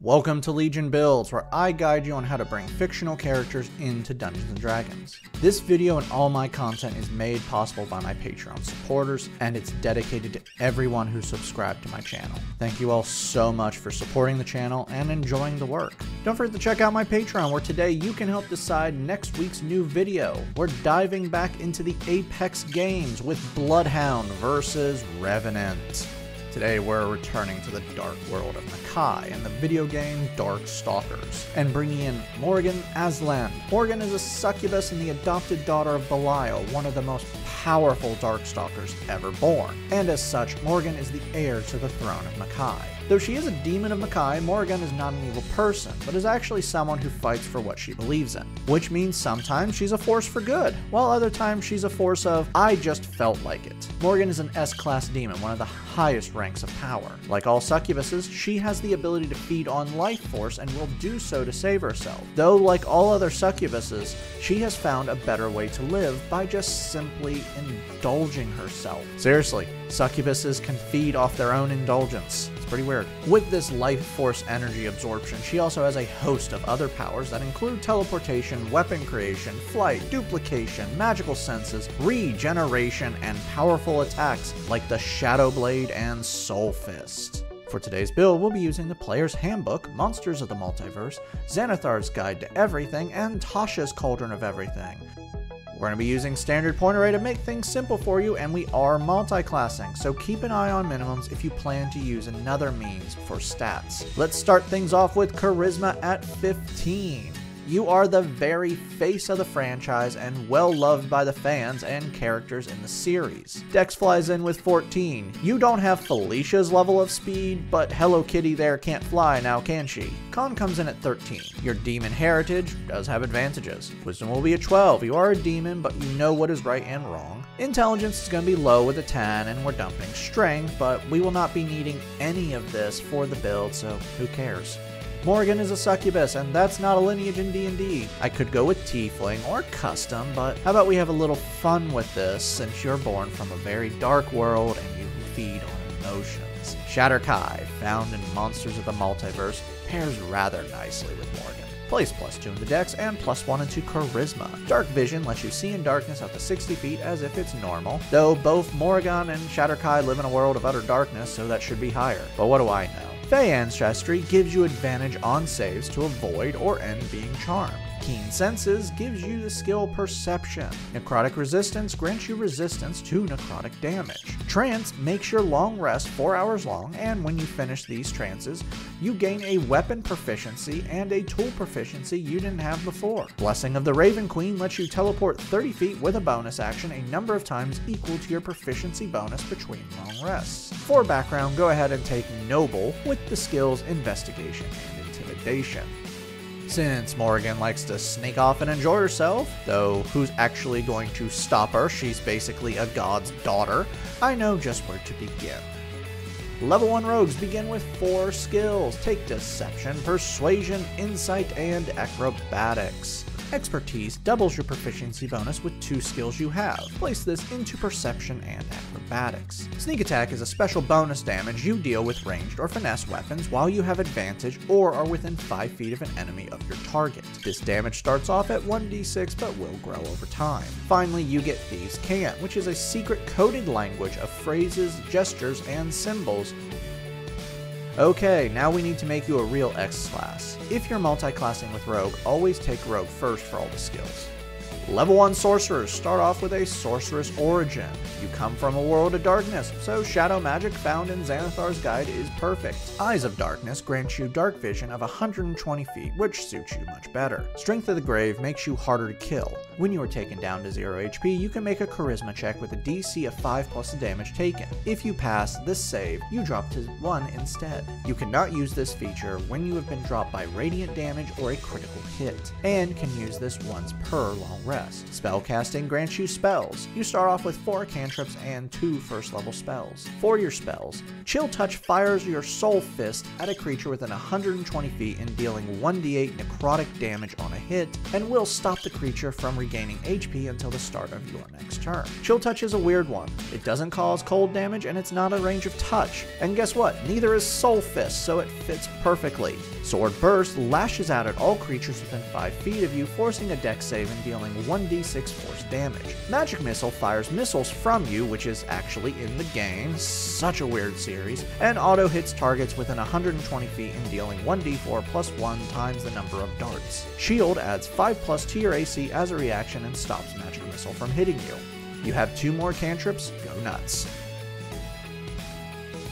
Welcome to Legion Builds, where I guide you on how to bring fictional characters into Dungeons & Dragons. This video and all my content is made possible by my Patreon supporters, and it's dedicated to everyone who subscribed to my channel. Thank you all so much for supporting the channel and enjoying the work. Don't forget to check out my Patreon, where today you can help decide next week's new video. We're diving back into the Apex games with Bloodhound versus Revenant. Today we're returning to the dark world of Makai in the video game Darkstalkers, and bringing in Morrigan Aslan. Morrigan is a succubus and the adopted daughter of Belial, one of the most powerful Darkstalkers ever born, and as such, Morrigan is the heir to the throne of Makai. Though she is a demon of Makai, Morrigan is not an evil person, but is actually someone who fights for what she believes in, which means sometimes she's a force for good, while other times she's a force of, I just felt like it. Morrigan is an S-class demon, one of the highest ranks of power. Like all succubuses, she has the ability to feed on life force and will do so to save herself. Though, like all other succubuses, she has found a better way to live by just simply indulging herself. Seriously, succubuses can feed off their own indulgence. It's pretty weird. With this life force energy absorption, she also has a host of other powers that include teleportation, weapon creation, flight, duplication, magical senses, regeneration, and powerful attacks like the Shadow Blade and Soul Fist. For today's build, we'll be using the Player's Handbook, Monsters of the Multiverse, Xanathar's Guide to Everything, and Tasha's Cauldron of Everything. We're going to be using standard point array to make things simple for you, and we are multi-classing, so keep an eye on minimums if you plan to use another means for stats. Let's start things off with Charisma at 15. You are the very face of the franchise and well loved by the fans and characters in the series. Dex flies in with 14. You don't have Felicia's level of speed, but Hello Kitty there can't fly now, can she? Con comes in at 13. Your demon heritage does have advantages. Wisdom will be a 12. You are a demon, but you know what is right and wrong. Intelligence is going to be low with a 10, and we're dumping strength, but we will not be needing any of this for the build, so who cares? Morrigan is a succubus, and that's not a lineage in D&D. I could go with tiefling or custom, but how about we have a little fun with this since you're born from a very dark world and you feed on emotions. Shatterkai, found in Monsters of the Multiverse, pairs rather nicely with Morrigan. Place +2 in the dex and +1 into charisma. Dark vision lets you see in darkness up to 60 feet as if it's normal, though both Morrigan and Shatterkai live in a world of utter darkness, so that should be higher. But what do I know? Fey Ancestry gives you advantage on saves to avoid or end being charmed. Keen Senses gives you the skill Perception. Necrotic Resistance grants you resistance to necrotic damage. Trance makes your long rest 4 hours long, and when you finish these trances, you gain a weapon proficiency and a tool proficiency you didn't have before. Blessing of the Raven Queen lets you teleport 30 feet with a bonus action a number of times equal to your proficiency bonus between long rests. For background, go ahead and take Noble with the skills Investigation and Intimidation. Since Morrigan likes to sneak off and enjoy herself, though who's actually going to stop her? She's basically a god's daughter. I know just where to begin. Level 1 rogues begin with 4 skills. Take Deception, Persuasion, Insight, and Acrobatics. Expertise doubles your proficiency bonus with 2 skills you have. Place this into Perception and Acrobatics. Sneak Attack is a special bonus damage you deal with ranged or finesse weapons while you have advantage or are within 5 feet of an enemy of your target. This damage starts off at 1d6 but will grow over time. Finally, you get Thieves' Cant, which is a secret coded language of phrases, gestures, and symbols. Okay, now we need to make you a real X-class. If you're multi-classing with Rogue, always take Rogue first for all the skills. Level 1 Sorcerers start off with a Sorceress origin. You come from a world of darkness, so shadow magic found in Xanathar's Guide is perfect. Eyes of Darkness grants you dark vision of 120 feet, which suits you much better. Strength of the Grave makes you harder to kill. When you are taken down to 0 HP, you can make a charisma check with a DC of 5 plus the damage taken. If you pass this save, you drop to 1 instead. You cannot use this feature when you have been dropped by radiant damage or a critical hit, and can use this once per long rest. Spellcasting grants you spells. You start off with 4 cantrips and 2 first level spells. For your spells, Chill Touch fires your Soul Fist at a creature within 120 feet and dealing 1d8 necrotic damage on a hit, and will stop the creature from regaining HP until the start of your next turn. Chill Touch is a weird one. It doesn't cause cold damage and it's not a range of touch. And guess what? Neither is Soul Fist, so it fits perfectly. Sword Burst lashes out at all creatures within 5 feet of you, forcing a dex save and dealing 1d6 force damage. Magic Missile fires missiles from you, which is actually in the game, such a weird series, and auto hits targets within 120 feet and dealing 1d4 plus 1 times the number of darts. Shield adds 5+ to your AC as a reaction and stops Magic Missile from hitting you. You have 2 more cantrips, go nuts.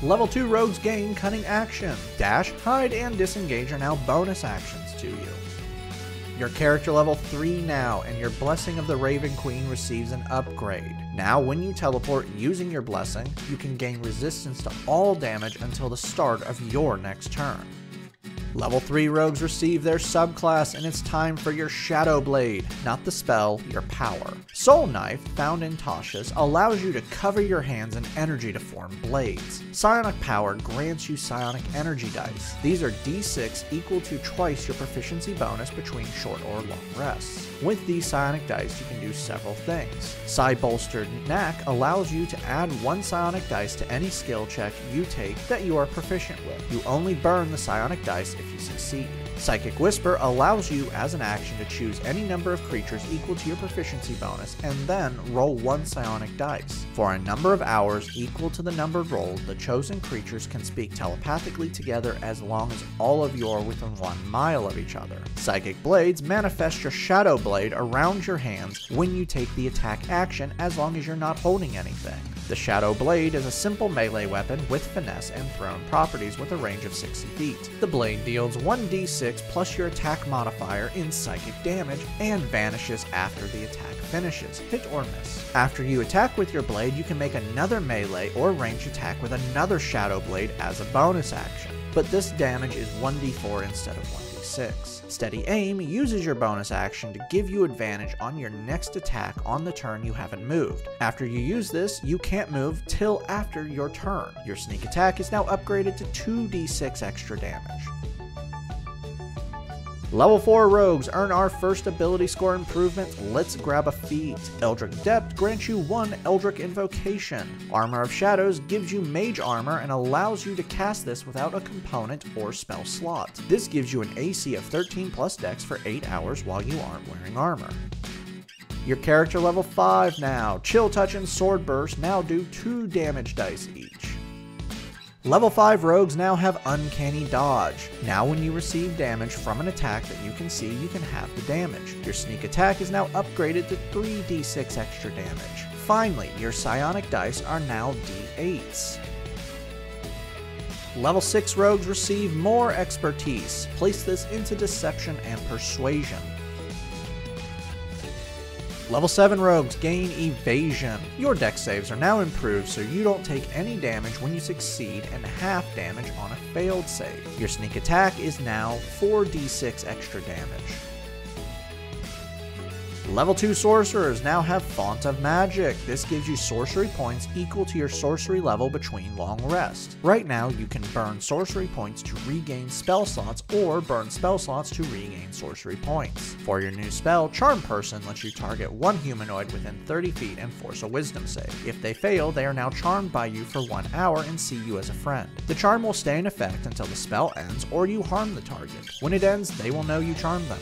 Level 2 rogues gain Cunning Action. Dash, Hide, and Disengage are now bonus actions to you. Your character level 3 now, and your Blessing of the Raven Queen receives an upgrade. Now when you teleport using your blessing, you can gain resistance to all damage until the start of your next turn. Level 3 rogues receive their subclass, and it's time for your Shadow Blade, not the spell, your power. Soul Knife, found in Tasha's, allows you to cover your hands in energy to form blades. Psionic Power grants you psionic energy dice. These are d6 equal to twice your proficiency bonus between short or long rests. With these psionic dice, you can do several things. Psi Bolstered Knack allows you to add 1 psionic dice to any skill check you take that you are proficient with. You only burn the psionic dice if you succeed. Psychic Whisper allows you as an action to choose any number of creatures equal to your proficiency bonus and then roll 1 psionic dice. For a number of hours equal to the number rolled, the chosen creatures can speak telepathically together as long as all of you are within 1 mile of each other. Psychic Blades manifest your Shadow Blade around your hands when you take the attack action as long as you're not holding anything. The Shadow Blade is a simple melee weapon with finesse and thrown properties with a range of 60 feet. The blade deals 1d6 plus your attack modifier in psychic damage and vanishes after the attack finishes, hit or miss. After you attack with your blade, you can make another melee or ranged attack with another Shadow Blade as a bonus action, but this damage is 1d4 instead of 1d6. Steady Aim uses your bonus action to give you advantage on your next attack on the turn you haven't moved. After you use this, you can't move till after your turn. Your Sneak Attack is now upgraded to 2d6 extra damage. Level 4 rogues earn our first ability score improvement, Let's Grab a Feat. Eldritch Depth grants you 1 Eldritch Invocation. Armor of Shadows gives you Mage Armor and allows you to cast this without a component or spell slot. This gives you an AC of 13 plus Dex for 8 hours while you aren't wearing armor. Your character level 5 now. Chill Touch and Sword Burst now do 2 damage dice each. Level 5 rogues now have Uncanny Dodge. Now when you receive damage from an attack that you can see, you can have the damage. Your Sneak Attack is now upgraded to 3d6 extra damage. Finally, your Psionic dice are now d8s. Level 6 rogues receive more Expertise. Place this into Deception and Persuasion. Level 7 rogues gain Evasion. Your dex saves are now improved so you don't take any damage when you succeed and half damage on a failed save. Your Sneak Attack is now 4d6 extra damage. Level 2 sorcerers now have Font of Magic. This gives you sorcery points equal to your sorcery level between long rests. Right now you can burn sorcery points to regain spell slots or burn spell slots to regain sorcery points. For your new spell, Charm Person lets you target 1 humanoid within 30 feet and force a wisdom save. If they fail, they are now charmed by you for 1 hour and see you as a friend. The charm will stay in effect until the spell ends or you harm the target. When it ends, they will know you charmed them.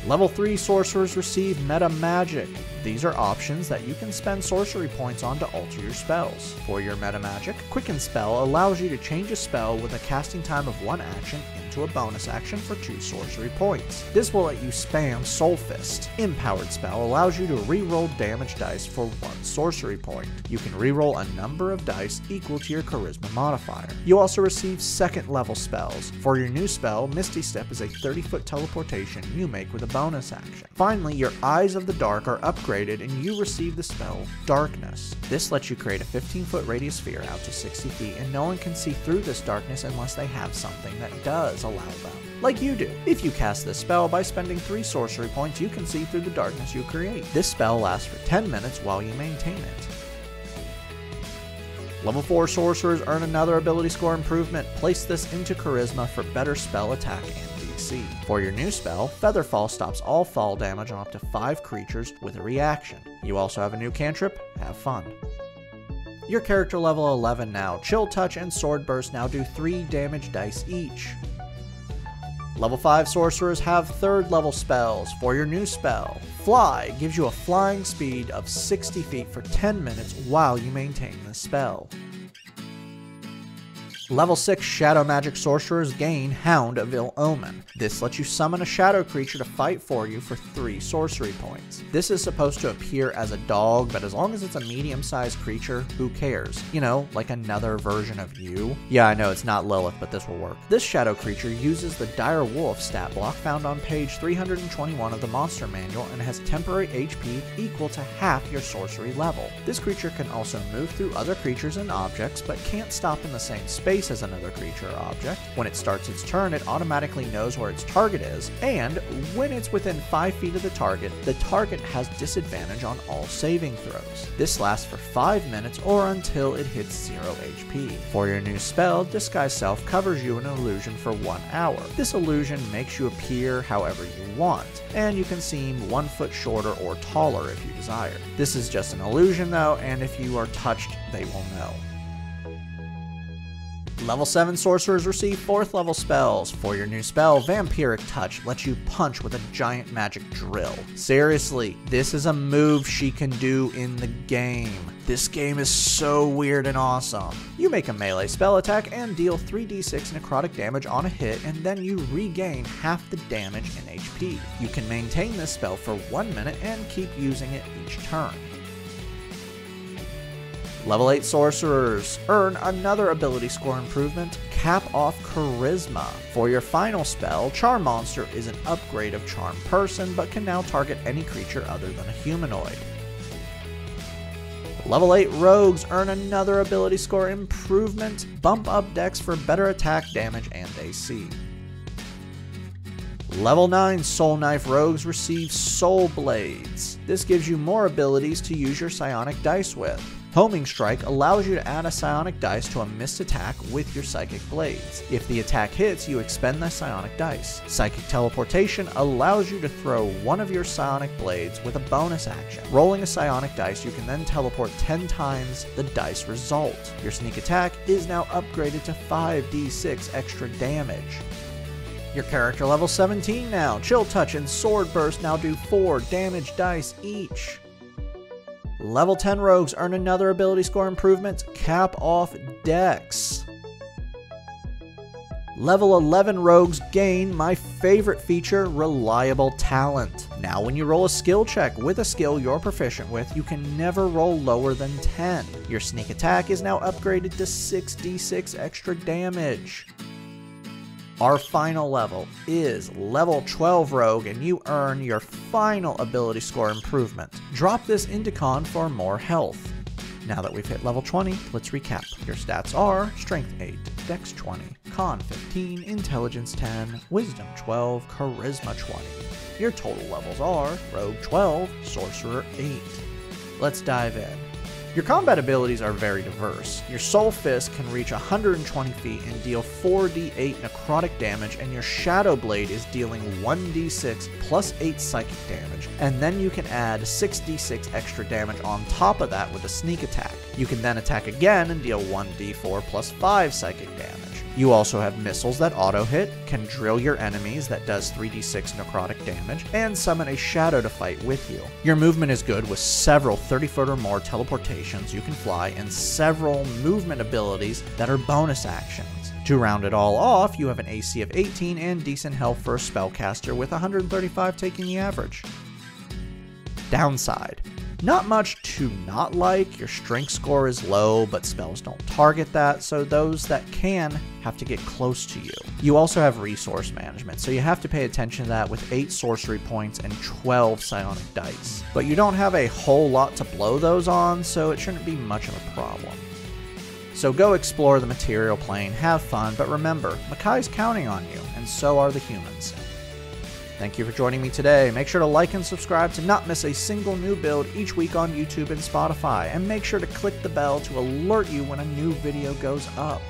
Level 3 sorcerers receive Meta Magic. These are options that you can spend sorcery points on to alter your spells. For your Meta Magic, Quicken Spell allows you to change a spell with a casting time of 1 action into a bonus action for 2 sorcery points. This will let you spam Soul Fist. Empowered Spell allows you to reroll damage dice for 1 sorcery point. You can reroll a number of dice equal to your Charisma modifier. You also receive 2nd level spells. For your new spell, Misty Step is a 30-foot teleportation you make with a bonus action. Finally, your Eyes of the Dark are upgraded and you receive the spell Darkness. This lets you create a 15-foot radius sphere out to 60 feet and no one can see through this darkness unless they have something that does allow them. Like you do. If you cast this spell by spending 3 sorcery points, you can see through the darkness you create. This spell lasts for 10 minutes while you maintain it. Level 4 sorcerers earn another ability score improvement. Place this into Charisma for better spell attack and DC. For your new spell, Featherfall stops all fall damage on up to 5 creatures with a reaction. You also have a new cantrip, have fun. Your character level 11 now. Chill Touch and Sword Burst now do 3 damage dice each. Level 5 sorcerers have 3rd level spells. For your new spell, Fly gives you a flying speed of 60 feet for 10 minutes while you maintain the spell. Level 6 Shadow Magic Sorcerers gain Hound of Ill Omen. This lets you summon a shadow creature to fight for you for 3 sorcery points. This is supposed to appear as a dog, but as long as it's a medium-sized creature, who cares? You know, like another version of you. Yeah, I know it's not Lilith, but this will work. This shadow creature uses the Dire Wolf stat block found on page 321 of the Monster Manual and has temporary HP equal to half your sorcery level. This creature can also move through other creatures and objects, but can't stop in the same space as another creature or object. When it starts its turn, it automatically knows where its target is, and when it's within 5 feet of the target has disadvantage on all saving throws. This lasts for 5 minutes or until it hits 0 HP. For your new spell, Disguise Self covers you in an illusion for 1 hour. This illusion makes you appear however you want, and you can seem 1 foot shorter or taller if you desire. This is just an illusion though, and if you are touched, they will know. Level 7 sorcerers receive 4th level spells. For your new spell, Vampiric Touch lets you punch with a giant magic drill. Seriously, this is a move she can do in the game. This game is so weird and awesome. You make a melee spell attack and deal 3d6 necrotic damage on a hit, and then you regain half the damage in HP. You can maintain this spell for 1 minute and keep using it each turn. Level 8 sorcerers earn another ability score improvement, Cap Off Charisma. For your final spell, Charm Monster is an upgrade of Charm Person, but can now target any creature other than a humanoid. Level 8 rogues earn another ability score improvement, Bump Up Dex for better attack damage and AC. Level 9 Soul Knife rogues receive Soul Blades. This gives you more abilities to use your psionic dice with. Homing Strike allows you to add a psionic dice to a missed attack with your psychic blades. If the attack hits, you expend the psionic dice. Psychic Teleportation allows you to throw one of your psionic blades with a bonus action. Rolling a psionic dice, you can then teleport 10 times the dice result. Your sneak attack is now upgraded to 5d6 extra damage. Your character level 17 now. Chill Touch and Sword Burst now do 4 damage dice each. Level 10 rogues earn another ability score improvement, Cap Off Dex. Level 11 rogues gain my favorite feature, Reliable Talent. Now when you roll a skill check with a skill you're proficient with, you can never roll lower than 10. Your sneak attack is now upgraded to 6d6 extra damage. Our final level is level 12 rogue, and you earn your final ability score improvement. Drop this into con for more health. Now that we've hit level 20, let's recap. Your stats are Strength 8, Dex 20, Con 15, Intelligence 10, Wisdom 12, Charisma 20. Your total levels are Rogue 12, Sorcerer 8. Let's dive in. Your combat abilities are very diverse. Your Soul Fist can reach 120 feet and deal 4d8 necrotic damage, and your Shadow Blade is dealing 1d6 plus 8 psychic damage, and then you can add 6d6 extra damage on top of that with a sneak attack. You can then attack again and deal 1d4 plus 5 psychic damage. You also have missiles that auto-hit, can drill your enemies that does 3d6 necrotic damage, and summon a shadow to fight with you. Your movement is good with several 30-foot or more teleportations you can fly, and several movement abilities that are bonus actions. To round it all off, you have an AC of 18 and decent health for a spellcaster, with 135 taking the average. Downside. Not much to not like. Your strength score is low, but spells don't target that, so those that can have to get close to you. You also have resource management, so you have to pay attention to that with 8 sorcery points and 12 psionic dice. But you don't have a whole lot to blow those on, so it shouldn't be much of a problem. So go explore the material plane, have fun, but remember, Makai's counting on you, and so are the humans. Thank you for joining me today. Make sure to like and subscribe to not miss a single new build each week on YouTube and Spotify, and make sure to click the bell to alert you when a new video goes up.